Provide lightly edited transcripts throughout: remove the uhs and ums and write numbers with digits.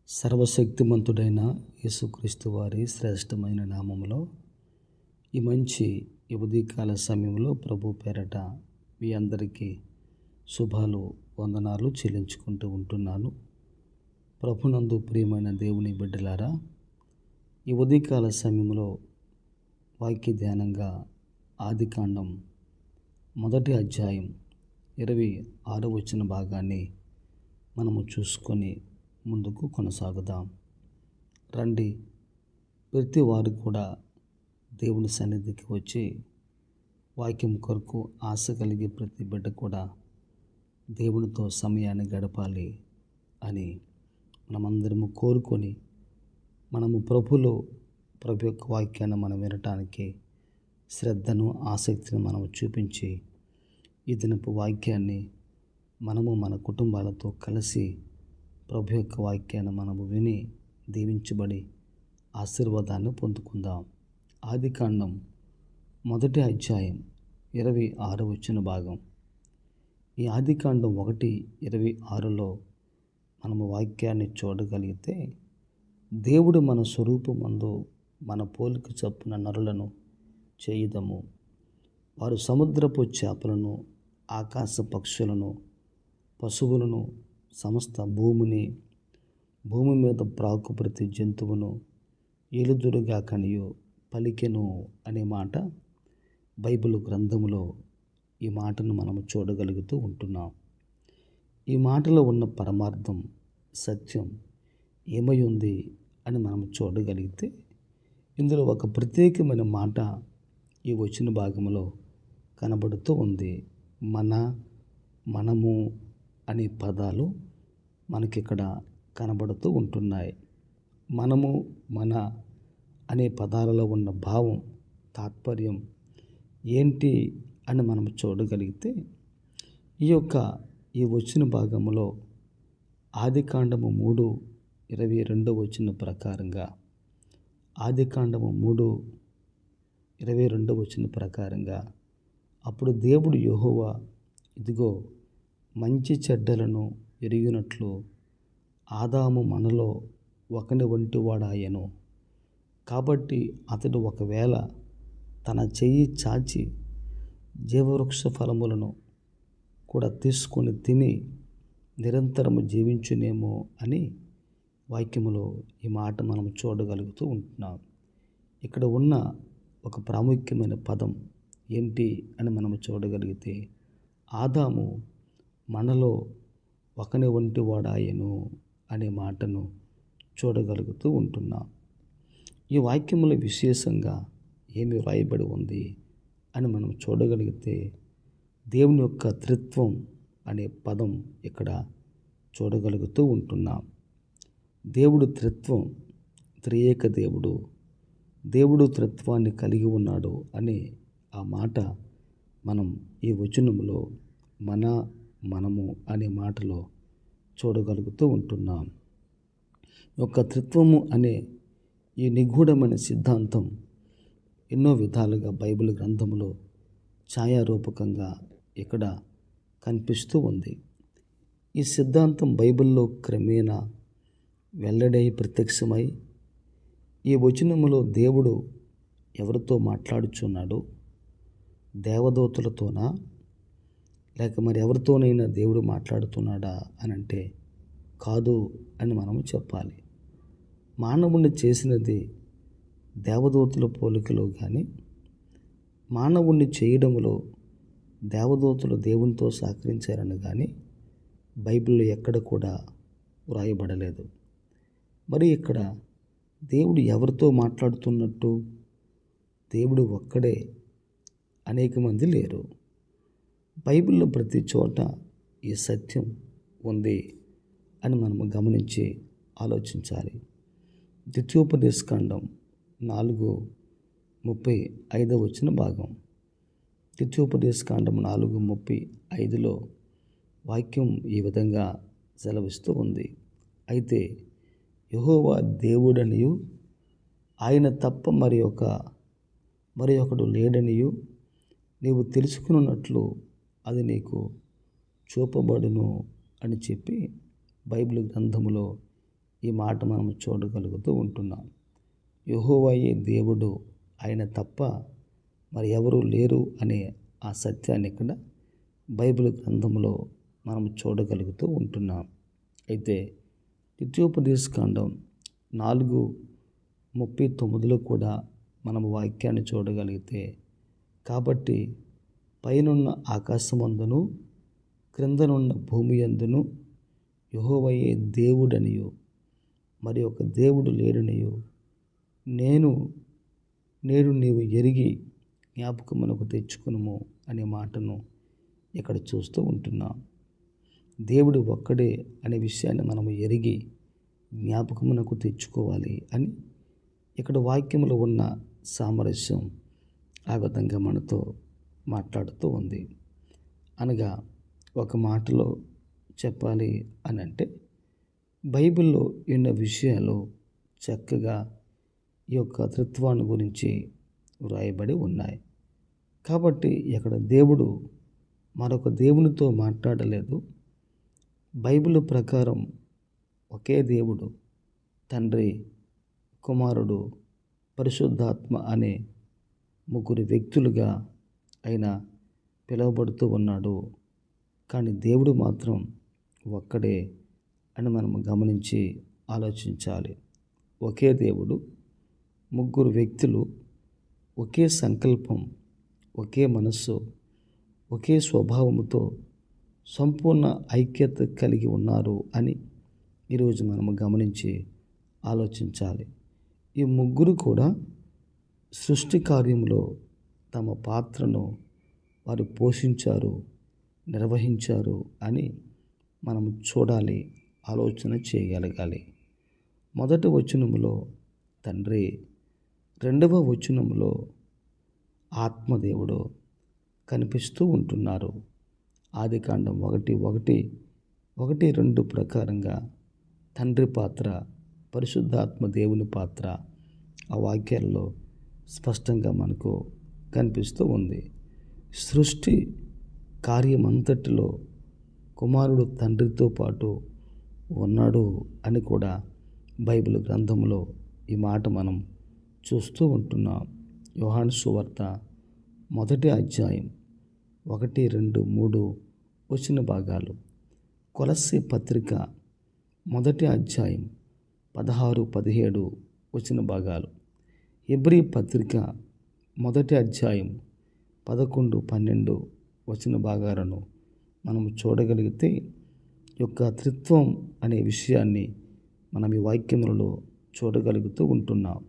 సర్వశక్తిమంతుడైన యేసుక్రీస్తు వారి శ్రేష్టమైన నామములో ఈ మంచి ఉదయకాల సమయంలో ప్రభు పేరట మీ అందరికీ శుభాలు వందనాలు చెల్లించుకుంటూ ఉంటున్నాను. ప్రభునందు ప్రియమైన దేవుని బిడ్డలారా, ఈ ఉదయకాల సమయంలో వాక్య ధ్యానంగా ఆదికాండం 1వ అధ్యాయం 26వ వచన భాగాన్ని మనము చూసుకొని ముందుకు కొనసాగుదాం. రండి, ప్రతి వారు కూడా దేవుని సన్నిధికి వచ్చి వాక్యం కొరకు ఆశ కలిగి ప్రతి బిడ్డ కూడా దేవునితో సమయాన్ని గడపాలి అని మనమందరము కోరుకొని మనము ప్రభు యొక్క వాక్యాన్ని మనం వినటానికి శ్రద్ధను ఆసక్తిని మనం చూపించి ఈ దినపు వాక్యాన్ని మనము మన కుటుంబాలతో కలిసి ప్రభు యొక్క వాక్యాన్ని మనము విని దీవించబడి ఆశీర్వాదాన్ని పొందుకుందాం. ఆదికాండం 1వ అధ్యాయం 26వ వచన భాగం. ఈ ఆదికాండం 1:26లో మనము వాక్యాన్ని చూడగలిగితే, దేవుడు మన స్వరూపమందు మన పోలిక చొప్పున నరులను చేయుదము, వారు సముద్రపు చేపలను, ఆకాశ పక్షులను, పశువులను, సమస్త భూమి మీద ప్రాకు ప్రతి జంతువును ఏలుదురుగా కనియు పలికెను అనే మాట బైబిల్ గ్రంథములో ఈ మాటను మనము చూడగలుగుతూ ఉంటున్నాం. ఈ మాటలో ఉన్న పరమార్థం, సత్యం ఏమై ఉంది అని మనం చూడగలిగితే, ఇందులో ఒక ప్రత్యేకమైన మాట ఈ వచన భాగంలో కనబడుతూ ఉంది. మనము అనే పదాలు మనకిక్కడ కనబడుతూ ఉంటున్నాయి. మనము, మన అనే పదాలలో ఉన్న భావం, తాత్పర్యం ఏంటి అని మనం చూడగలిగితే, ఈ వచన భాగంలో ఆదికాండము 3:22 వచన ప్రకారంగా, ఆదికాండము 3:22 వచన ప్రకారంగా, అప్పుడు దేవుడు యెహోవా, ఇదిగో, మంచి చెడ్డలను ఎరిగినట్లు ఆదాము మనలో ఒకని వంటి వాడాయెను. కాబట్టి అతడు ఒకవేళ తన చెయ్యి చాచి జీవవృక్ష ఫలములను కూడా తీసుకొని తిని నిరంతరము జీవించునేమో అని వాక్యములో ఈ మాట మనం చూడగలుగుతూ ఉంటున్నాం. ఇక్కడ ఉన్న ఒక ప్రాముఖ్యమైన పదం ఏంటి అని మనం చూడగలిగితే, ఆదాము మనలో ఒకని వంటి వాడాయెను అనే మాటను చూడగలుగుతూ ఉంటున్నాం. ఈ వాక్యములో విశేషంగా ఏమి వ్రాయబడి ఉంది అని మనం చూడగలిగితే, దేవుని యొక్క త్రిత్వం అనే పదం ఇక్కడ చూడగలుగుతూ ఉంటున్నాం. దేవుడు త్రిత్వం, త్రియేక దేవుడు త్రిత్వాన్ని కలిగి ఉన్నాడు అనే ఆ మాట మనం ఈ వచనములో మనము అనే మాటలో చూడగలుగుతూ ఉంటున్నాం. యొక్క త్రిత్వము అనే ఈ నిగూఢమైన సిద్ధాంతం ఎన్నో విధాలుగా బైబిల్ గ్రంథంలో ఛాయారూపకంగా ఇక్కడ కనిపిస్తూ ఉంది. ఈ సిద్ధాంతం బైబిల్లో క్రమేణా వెల్లడై ప్రత్యక్షమై, ఈ వచనములో దేవుడు ఎవరితో మాట్లాడుచున్నాడు? దేవదూతలతోనా, లేక మరి ఎవరితోనైనా దేవుడు మాట్లాడుతున్నాడా అని అంటే కాదు అని మనము చెప్పాలి. మానవుణ్ణి చేసినది దేవదూతల పోలికలో కానీ, మానవుణ్ణి చేయడంలో దేవదూతలు దేవునితో సహకరించారని కానీ బైబిల్లో ఎక్కడ కూడా వ్రాయబడలేదు. మరి ఇక్కడ దేవుడు ఎవరితో మాట్లాడుతున్నట్టు? దేవుడు ఒక్కడే, అనేక మంది లేరు. బైబిల్లో ప్రతి చోట ఈ సత్యం ఉంది అని మనము గమనించి ఆలోచించాలి. ద్వితీయోపదేశకాండం 4:35 వచన భాగం. ద్వితీయోపదేశకాండం 4:35లో వాక్యం ఈ విధంగా సెలవిస్తూ ఉంది. అయితే యెహోవా దేవుడనియు, ఆయన తప్ప మరి ఒకడు లేడనియు నీవు తెలుసుకున్నట్లు అది నీకు చూపబడును అని చెప్పి బైబిల్ గ్రంథములో ఈ మాట మనం చూడగలుగుతూ ఉంటున్నాం. యెహోవాయే దేవుడు, ఆయన తప్ప మరి ఎవరు లేరు అనే ఆ సత్యాన్ని ఇక్కడ బైబిల్ గ్రంథంలో మనం చూడగలుగుతూ ఉంటున్నాం. అయితే ద్వితీయోపదేశకాండం 4:39 కూడా మనం వాక్యాన్ని చూడగలిగితే, కాబట్టి పైనున్న ఆకాశమందును క్రిందనున్న భూమి యందును యెహోవాయే దేవుడనియు మరి ఒక దేవుడు లేడనియు నేడు నీవు ఎరిగి జ్ఞాపకమునకు తెచ్చుకునుము అనే మాటను ఇక్కడ చూస్తూ ఉంటున్నాం. దేవుడు ఒక్కడే అనే విషయాన్ని మనము ఎరిగి జ్ఞాపకమునకు తెచ్చుకోవాలి అని ఇక్కడ వాక్యములో ఉన్న సామరస్యం ఆ విధంగా మనతో మాట్లాడుతూ ఉంది. అనగా ఒక మాటలో చెప్పాలి అని అంటే, బైబిల్లో ఎన్నో విషయాలు చక్కగా ఈ యొక్క త్రిత్వాన్ని గురించి వ్రాయబడి ఉన్నాయి. కాబట్టి ఇక్కడ దేవుడు మరొక దేవునితో మాట్లాడలేదు. బైబిల్ ప్రకారం ఒకే దేవుడు తండ్రి, కుమారుడు, పరిశుద్ధాత్మ అనే ముగ్గురు వ్యక్తులుగా ఆయన పిలువబడుతూ ఉన్నాడు. కానీ దేవుడు మాత్రం ఒక్కడే అని మనం గమనించి ఆలోచించాలి. ఒకే దేవుడు, ముగ్గురు వ్యక్తులు, ఒకే సంకల్పం, ఒకే మనస్సు, ఒకే స్వభావముతో సంపూర్ణ ఐక్యత కలిగి ఉన్నారు అని ఈరోజు మనము గమనించి ఆలోచించాలి. ఈ ముగ్గురు కూడా సృష్టి కార్యంలో తమ పాత్రను వారు పోషించారు, నిర్వహించారు అని మనము చూడాలి, ఆలోచన చేయగలగాలి. మొదటి వచనములో తండ్రి, రెండవ వచనములో ఆత్మదేవుడు కనిపిస్తూ ఉంటున్నారు. ఆదికాండం 1:1-2 ప్రకారంగా తండ్రి పాత్ర, పరిశుద్ధాత్మ దేవుని పాత్ర ఆ వాక్యాల్లో స్పష్టంగా మనకు కనిపిస్తూ ఉంది. సృష్టి కార్యమంతటిలో కుమారుడు తండ్రితో పాటు ఉన్నాడు అని కూడా బైబిల్ గ్రంథంలో ఈ మాట మనం చూస్తూ ఉంటున్నాం. యోహాను సువార్త 1:1-3 వచన భాగాలు, కొలస్సీ పత్రిక 1:16-17 వచన భాగాలు, హెబ్రీ పత్రిక 1:11-12 వచన భాగాలను మనం చూడగలిగితే ఈ యొక్క త్రిత్వం అనే విషయాన్ని మనం ఈ వాక్యములలో చూడగలుగుతూ ఉంటున్నాం.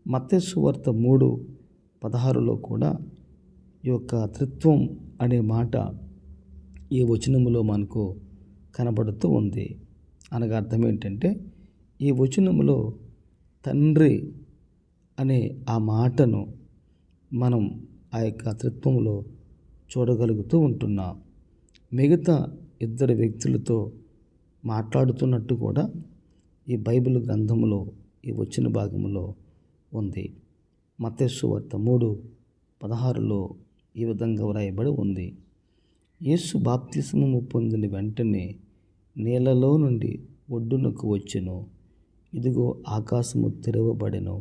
మత్తయి సువార్త 3:16 కూడా ఈ యొక్క త్రిత్వం అనే మాట ఈ వచనములో మనకు కనబడుతూ ఉంది. అనగా అర్థం ఏంటంటే, ఈ వచనములో తండ్రి అనే ఆ మాటను మనం ఆ యొక్క త్రిత్వంలో చూడగలుగుతూ ఉంటున్నాం. మిగతా ఇద్దరు వ్యక్తులతో మాట్లాడుతున్నట్టు కూడా ఈ బైబిల్ గ్రంథంలో ఈ వచన భాగంలో ఉంది. మత్తయి సువార్త 3:16 ఈ విధంగా వ్రాయబడి ఉంది. యేసు బాప్తిస్మము పొందిన వెంటనే నీళ్లలో నుండి ఒడ్డునకు వచ్చెను. ఇదిగో ఆకాశము తెరవబడెను.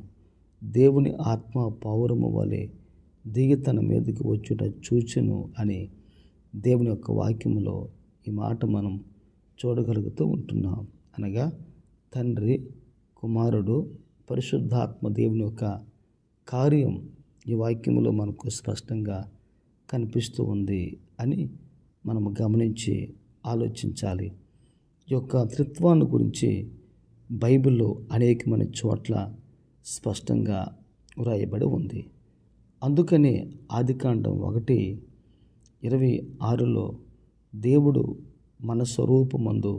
దేవుని ఆత్మ పావురము వలె దిగి తన మీదకి వచ్చుట చూచెను అని దేవుని యొక్క వాక్యములో ఈ మాట మనం చూడగలుగుతూ ఉంటున్నాం. అనగా తండ్రి, కుమారుడు, పరిశుద్ధాత్మ దేవుని యొక్క కార్యం ఈ వాక్యములో మనకు స్పష్టంగా కనిపిస్తూ ఉంది అని మనము గమనించి ఆలోచించాలి. ఈ యొక్క త్రిత్వాన్ని గురించి బైబిల్లో అనేకమైన చోట్ల స్పష్టంగా వ్రాయబడి ఉంది. అందుకనే ఆదికాండం 1:26 దేవుడు మన స్వరూపమందు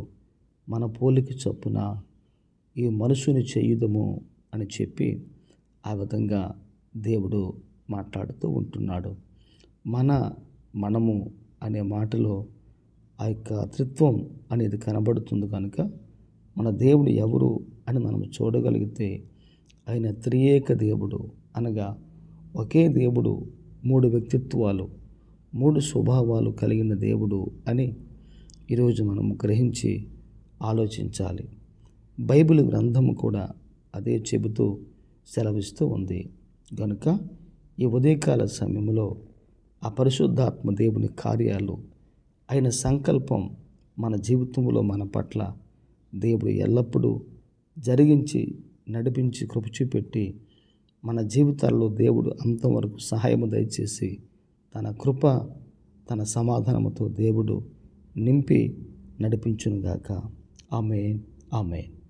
మన పోలిక చొప్పున ఈ మనుషుని చేయుదము అని చెప్పి ఆ విధంగా దేవుడు మాట్లాడుతూ ఉంటున్నాడు. మనము అనే మాటలో ఆ యొక్క త్రిత్వం అనేది కనబడుతుంది కనుక మన దేవుడు ఎవరు అని మనం చూడగలిగితే ఆయన త్రియేక దేవుడు, అనగా ఒకే దేవుడు, 3 వ్యక్తిత్వాలు, 3 స్వభావాలు కలిగిన దేవుడు అని ఈరోజు మనం గ్రహించి ఆలోచించాలి. బైబిల్ గ్రంథము కూడా అదే చెబుతూ సెలవిస్తూ ఉంది. కనుక ఈ ఉదయకాల సమయంలో ఆ పరిశుద్ధాత్మ దేవుని కార్యాలు, ఆయన సంకల్పం మన జీవితంలో మన పట్ల దేవుడు ఎల్లప్పుడూ జరిగించి నడిపించి కృప చూపెట్టి మన జీవితాల్లో దేవుడు అంతవరకు సహాయము దయచేసి తన కృప తన సమాధానముతో దేవుడు నింపి నడిపించునుగాక. ఆమేన్, ఆమేన్.